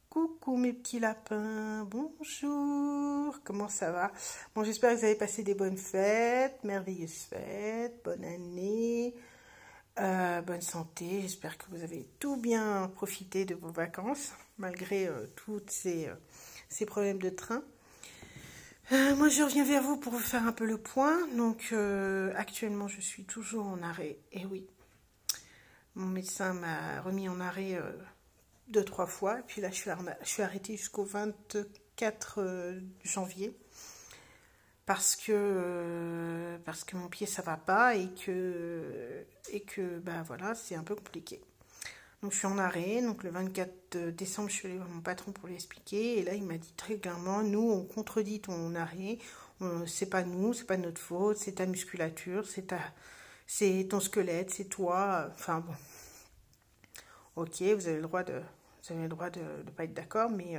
Coucou mes petits lapins, bonjour, comment ça va? Bon, j'espère que vous avez passé des bonnes fêtes, merveilleuses fêtes, bonne année, bonne santé. J'espère que vous avez tout bien profité de vos vacances, malgré tous ces problèmes de train. Moi, je reviens vers vous pour vous faire un peu le point. Donc, actuellement, je suis toujours en arrêt. Et oui, mon médecin m'a remis en arrêt 2, 3 fois. Et puis là, je suis arrêtée jusqu'au 24 janvier. Parce que mon pied, ça va pas. Et que bah voilà, c'est un peu compliqué. Donc, je suis en arrêt. Donc, le 24 décembre, je suis allée voir mon patron pour lui expliquer. Et là, il m'a dit très clairement, nous, on contredit ton arrêt. C'est pas nous, c'est pas notre faute. C'est ta musculature, c'est ton squelette, c'est toi. Enfin, bon. Ok, vous avez le droit de ne pas être d'accord, mais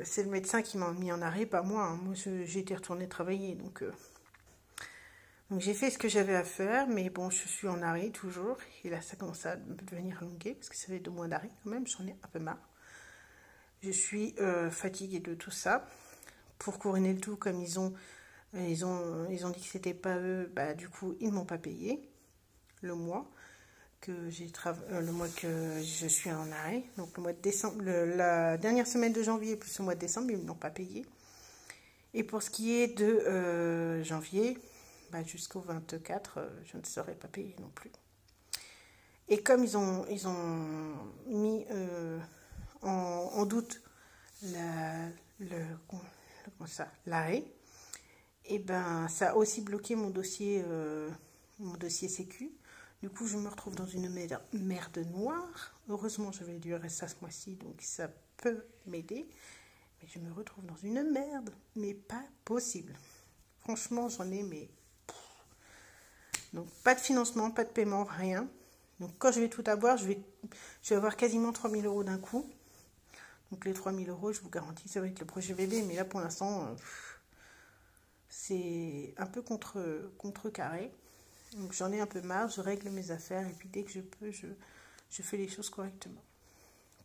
c'est le médecin qui m'a mis en arrêt, pas moi. Hein. Moi, j'ai été retournée travailler, donc j'ai fait ce que j'avais à faire, mais bon, je suis en arrêt toujours. Et là, ça commence à devenir longué, parce que ça fait 2 mois d'arrêt quand même, j'en ai un peu marre. Je suis fatiguée de tout ça. Pour couronner le tout, comme ils ont dit que c'était pas eux, bah du coup, ils m'ont pas payé le mois le mois que je suis en arrêt. Donc le mois de décembre, la dernière semaine de janvier plus le mois de décembre, ils ne m'ont pas payé. Et pour ce qui est de janvier, bah, jusqu'au 24, je ne serai pas payée non plus. Et comme ils ont mis en doute l'arrêt, et ben ça a aussi bloqué mon dossier sécu. Du coup, je me retrouve dans une merde noire. Heureusement, j'avais du RSA ce mois-ci, donc ça peut m'aider. Mais je me retrouve dans une merde, mais pas possible. Franchement, j'en ai, mais... Donc, pas de financement, pas de paiement, rien. Donc, quand je vais tout avoir, je vais avoir quasiment 3 000 € d'un coup. Donc, les 3 000 €, je vous garantis, ça va être le projet bébé. Mais là, pour l'instant, c'est un peu contrecarré. Donc j'en ai un peu marre, je règle mes affaires et puis dès que je peux, je fais les choses correctement.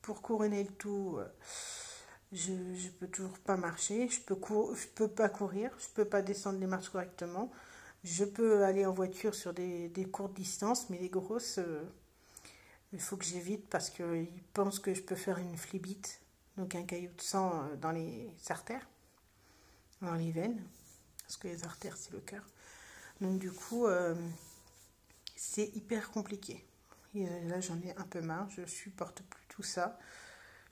Pour couronner le tout, je peux toujours pas marcher, je peux pas courir, je peux pas descendre les marches correctement. Je peux aller en voiture sur des courtes distances, mais les grosses, il faut que j'évite parce qu'ils pensent que je peux faire une phlébite, donc un caillot de sang dans les artères, dans les veines, parce que les artères c'est le cœur. Donc du coup, c'est hyper compliqué. Et là, j'en ai un peu marre. Je supporte plus tout ça.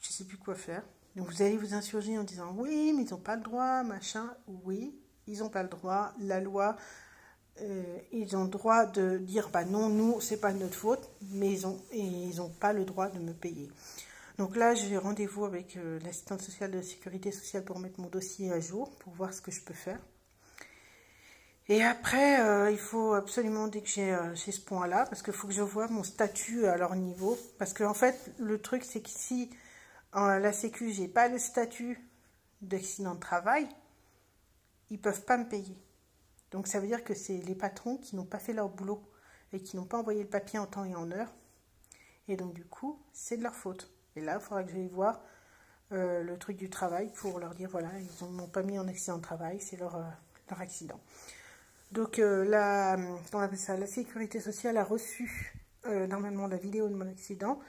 Je sais plus quoi faire. Donc vous allez vous insurger en disant oui, mais ils n'ont pas le droit, machin. Oui, ils n'ont pas le droit. La loi, ils ont le droit de dire bah non, nous, c'est pas de notre faute, mais ils ont pas le droit de me payer. Donc là, j'ai rendez-vous avec l'assistante sociale de la sécurité sociale pour mettre mon dossier à jour, pour voir ce que je peux faire. Et après, il faut absolument, dès que j'ai ce point-là, parce qu'il faut que je vois mon statut à leur niveau. Parce qu'en fait, le truc, c'est que si la Sécu, j'ai pas le statut d'accident de travail, ils peuvent pas me payer. Donc ça veut dire que c'est les patrons qui n'ont pas fait leur boulot et qui n'ont pas envoyé le papier en temps et en heure. Et donc du coup, c'est de leur faute. Et là, il faudra que j'aille voir le truc du travail pour leur dire, voilà, ils ne m'ont pas mis en accident de travail, c'est leur accident. Donc la sécurité sociale a reçu normalement la vidéo de mon accident.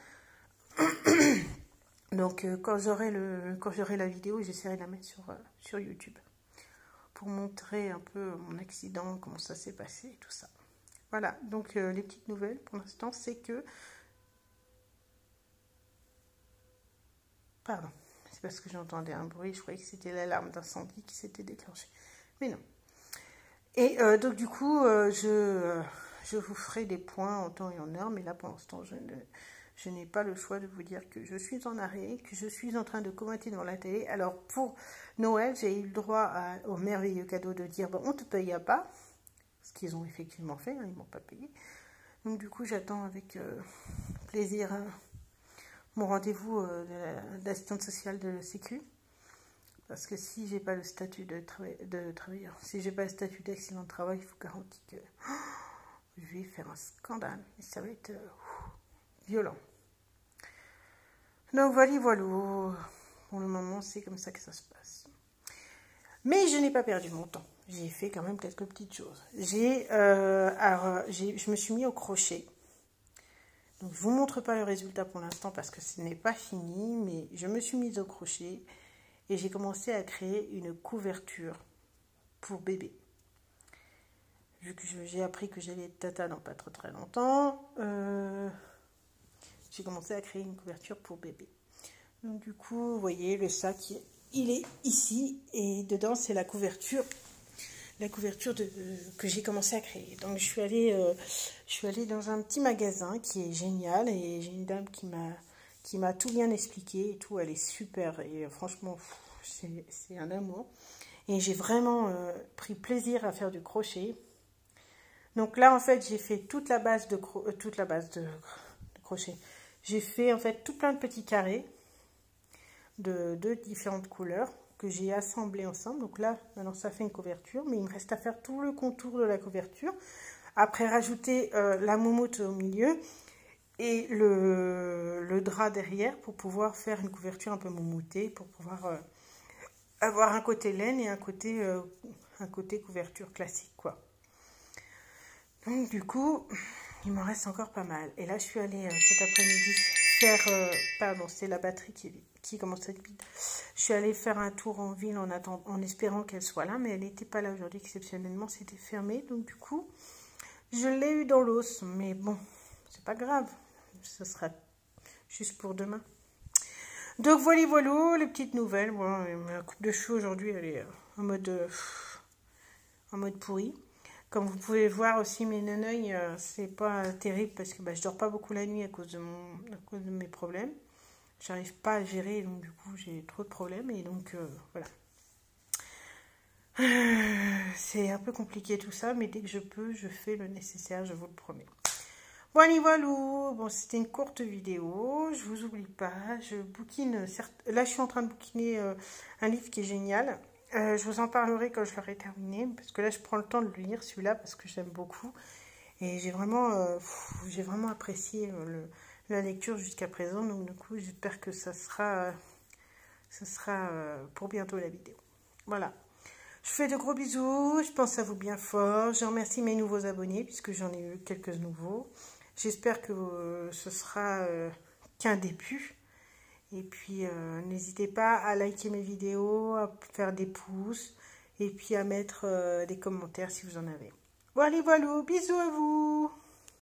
Donc quand j'aurai la vidéo, j'essaierai de la mettre sur YouTube pour montrer un peu mon accident, comment ça s'est passé et tout ça. Voilà, donc les petites nouvelles pour l'instant, c'est que... Pardon, c'est parce que j'entendais un bruit, je croyais que c'était l'alarme d'incendie qui s'était déclenchée. Mais non. Et donc du coup, je vous ferai des points en temps et en heure, mais là pour l'instant, je n'ai pas le choix de vous dire que je suis en arrêt, que je suis en train de commenter devant la télé. Alors pour Noël, j'ai eu le droit au merveilleux cadeau de dire bon, on ne te paye pas, ce qu'ils ont effectivement fait, hein, ils ne m'ont pas payé. Donc du coup, j'attends avec plaisir mon rendez-vous d'assistante sociale de la Sécu. Parce que si j'ai pas le statut de travailleur, si j'ai pas le statut d'accident de travail, je vous garantis que je vais faire un scandale. Et ça va être violent. Donc voilà. pour le moment, c'est comme ça que ça se passe. Mais je n'ai pas perdu mon temps. J'ai fait quand même quelques petites choses. Je me suis mis au crochet. Donc, je ne vous montre pas le résultat pour l'instant parce que ce n'est pas fini, mais je me suis mise au crochet et j'ai commencé à créer une couverture pour bébé. Vu que j'ai appris que j'allais être tata dans pas trop très longtemps, j'ai commencé à créer une couverture pour bébé. Donc du coup, vous voyez, le sac, il est ici et dedans, c'est la couverture que j'ai commencé à créer. Donc je suis allée dans un petit magasin qui est génial et j'ai une dame qui m'a tout bien expliqué et tout. Elle est super et franchement, c'est un amour. Et j'ai vraiment pris plaisir à faire du crochet. Donc là, en fait, j'ai fait toute la base de crochet. J'ai fait en fait tout plein de petits carrés de différentes couleurs que j'ai assemblés ensemble. Donc là, maintenant, ça fait une couverture, mais il me reste à faire tout le contour de la couverture. Après, rajouter la moumoute au milieu et le drap derrière pour pouvoir faire une couverture un peu moumoutée, pour pouvoir avoir un côté laine et un côté couverture classique, quoi. Donc du coup, il m'en reste encore pas mal. Et là, je suis allée cet après-midi faire... pardon, c'est la batterie qui commence à être vide. Je suis allée faire un tour en ville en espérant qu'elle soit là, mais elle n'était pas là aujourd'hui. Exceptionnellement, c'était fermé. Donc du coup, je l'ai eu dans l'os. Mais bon, c'est pas grave. Ce sera juste pour demain. Donc voilà, les petites nouvelles. Bon, ma coupe de cheveux aujourd'hui, elle est en mode pourri. Comme vous pouvez voir aussi, mes neneuils, c'est pas terrible parce que je dors pas beaucoup la nuit à cause de mes problèmes. J'arrive pas à gérer, donc du coup, j'ai trop de problèmes. Et donc, voilà. C'est un peu compliqué tout ça, mais dès que je peux, je fais le nécessaire, je vous le promets. Voilà. Bon, c'était une courte vidéo. Je vous oublie pas. Je bouquine. Là, je suis en train de bouquiner un livre qui est génial. Je vous en parlerai quand je l'aurai terminé, parce que là, je prends le temps de le lire, celui-là, parce que j'aime beaucoup. Et j'ai vraiment apprécié la lecture jusqu'à présent. Donc, du coup, j'espère que ça sera pour bientôt la vidéo. Voilà. Je vous fais de gros bisous. Je pense à vous bien fort. Je remercie mes nouveaux abonnés, puisque j'en ai eu quelques nouveaux. J'espère que ce sera qu'un début. Et puis, n'hésitez pas à liker mes vidéos, à faire des pouces, et puis à mettre des commentaires si vous en avez. Voilà, bisous à vous!